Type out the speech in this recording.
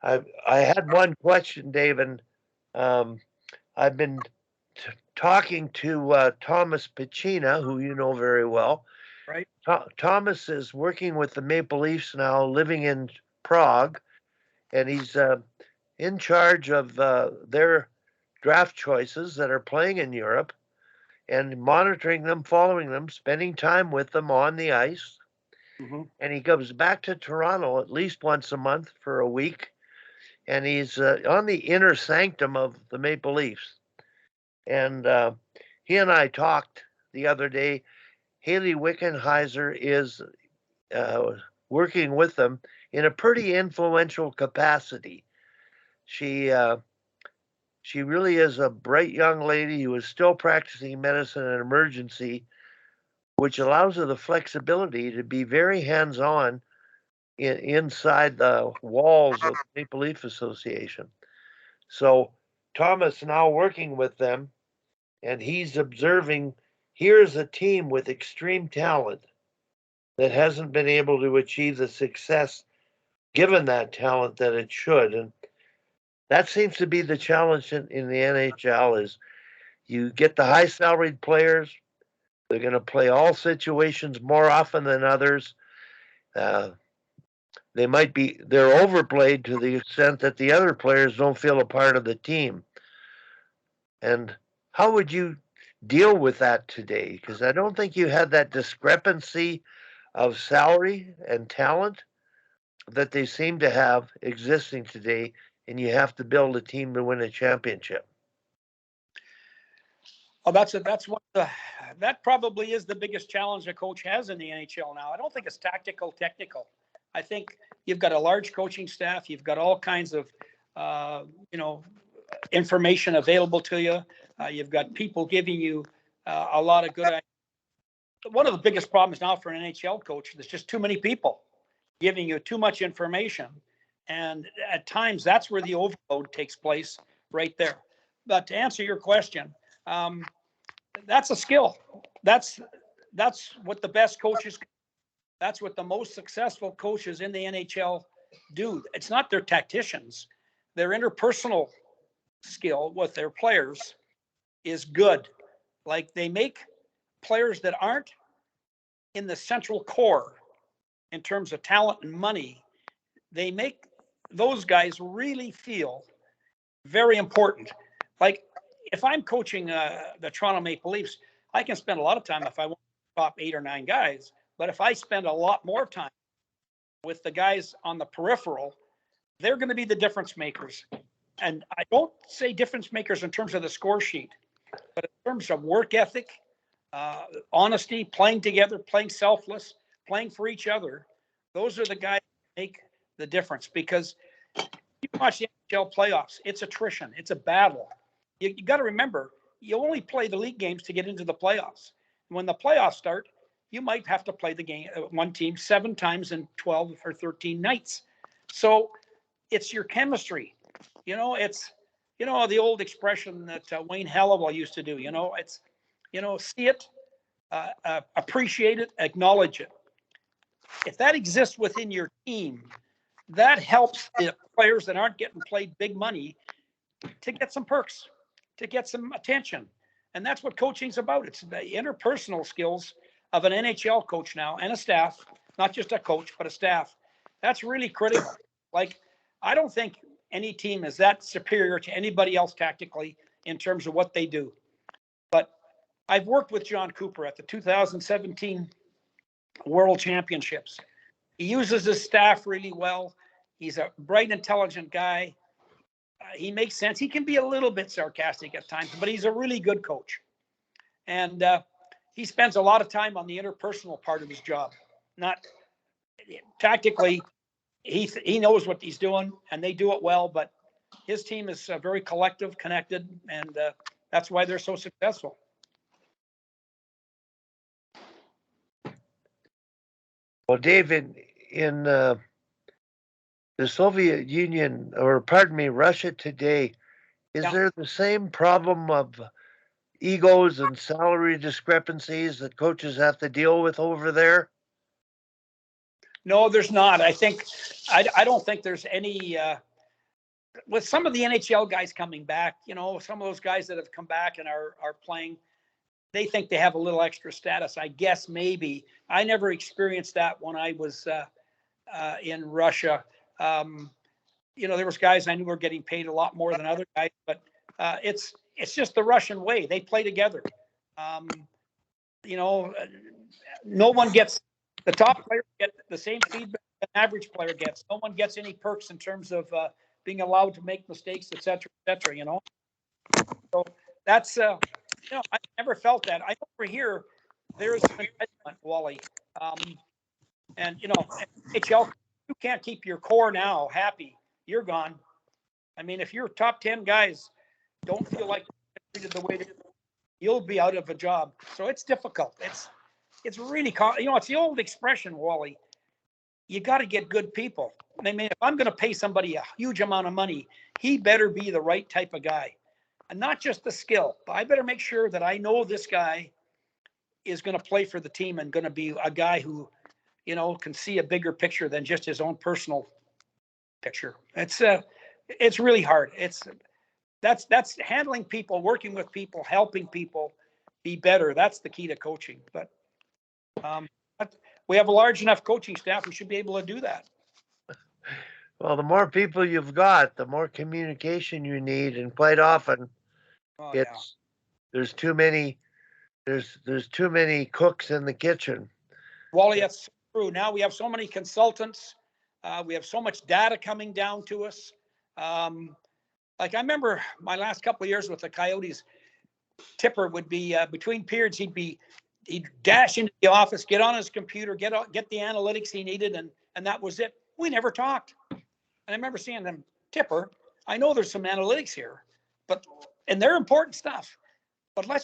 I had one question, David. Um, I've been talking to Thomas Pacina, who you know very well. right? Thomas is working with the Maple Leafs now, living in Prague, and he's in charge of their draft choices that are playing in Europe and monitoring them, following them, spending time with them on the ice. Hmm. And he comes back to Toronto at least once a month for a week, and he's on the inner sanctum of the Maple Leafs. And he and I talked the other day. Haley Wickenheiser is uh, working with them in a pretty influential capacity. She uh, she really is a bright young lady who is still practicing medicine in emergency, which allows her the flexibility to be very hands-on inside the walls of the Maple Leaf Association. So Thomas now working with them, and he's observing. Here's a team with extreme talent that hasn't been able to achieve the success given that talent that it should. And that seems to be the challenge in the NHL is you get the high salaried players. They're going to play all situations more often than others. Uh, they're overplayed to the extent that the other players don't feel a part of the team. And how would you deal with that today? Because I don't think you had that discrepancy of salary and talent that they seem to have existing today, and you have to build a team to win a championship. Well, that probably is the biggest challenge a coach has in the NHL now. I don't think it's technical. I think you've got a large coaching staff. You've got all kinds of, uh, you know, information available to you. You've got people giving you a lot of good ideas. One of the biggest problems now for an NHL coach, there's just too many people giving you too much information. And at times, that's where the overload takes place right there. But to answer your question, um, that's a skill. That's that's what the best coaches. That's what the most successful coaches in the NHL do. It's not their tacticians. Their interpersonal skill with their players is good. Like they make players that aren't in the central core in terms of talent and money, they make those guys really feel very important. Like if I'm coaching the Toronto Maple Leafs, I can spend a lot of time if I want top 8 or 9 guys. But if I spend a lot more time with the guys on the peripheral, they're going to be the difference makers. And I don't say difference makers in terms of the score sheet, but in terms of work ethic, honesty, playing together, playing selfless, playing for each other. Those are the guys that make the difference because you watch the NHL playoffs, it's attrition, it's a battle. You got to remember, you only play the league games to get into the playoffs. And when the playoffs start, you might have to play the game one team 7 times in 12 or 13 nights. So it's your chemistry. It's the old expression that Wayne Halliwell used to do. It's see it, appreciate it, acknowledge it. If that exists within your team, that helps the players that aren't getting paid big money to get some perks, to get some attention. And that's what coaching's about. It's the interpersonal skills of an NHL coach now and a staff, not just a coach, but a staff. That's really critical. Like, I don't think any team is that superior to anybody else tactically in terms of what they do. But I've worked with John Cooper at the 2017 World Championships. He uses his staff really well. He's a bright, intelligent guy. He makes sense. He can be a little bit sarcastic at times, but he's a really good coach. And he spends a lot of time on the interpersonal part of his job. Not tactically, he knows what he's doing, and they do it well. But his team is very collective, connected, and that's why they're so successful. Well, David, in the Soviet Union, or pardon me, Russia today, is Yeah. there the same problem of egos and salary discrepancies that coaches have to deal with over there? No, there's not. I don't think there's any with some of the NHL guys coming back, some of those guys that have come back and are playing, they think they have a little extra status. I guess maybe I never experienced that when I was in Russia. There was guys I knew were getting paid a lot more than other guys, but it's just the Russian way. They play together. No one gets the top players get the same feedback an average player gets. No one gets any perks in terms of being allowed to make mistakes, et cetera, et cetera. So that's I never felt that. I over here there's an entitlement, Wally, and NHL, you can't keep your core now happy. You're gone. I mean, if your top 10 guys don't feel like treated the way they, you'll be out of a job. So it's difficult. It's really, it's the old expression, Wally. You got to get good people. I mean, if I'm going to pay somebody a huge amount of money, he better be the right type of guy, and not just the skill. But I better make sure that I know this guy is going to play for the team and going to be a guy who, can see a bigger picture than just his own personal picture. It's really hard. That's handling people, working with people, helping people be better. That's the key to coaching. But we have a large enough coaching staff who should be able to do that. Well, the more people you've got, the more communication you need, and quite often, there's too many cooks in the kitchen. Wally, that's true. Now we have so many consultants. We have so much data coming down to us. Like I remember my last couple of years with the Coyotes, Tipper would be between periods. He'd dash into the office, get on his computer, get the analytics he needed, and that was it. We never talked. And I remember seeing them, Tipper, I know there's some analytics here, and they're important stuff, but let's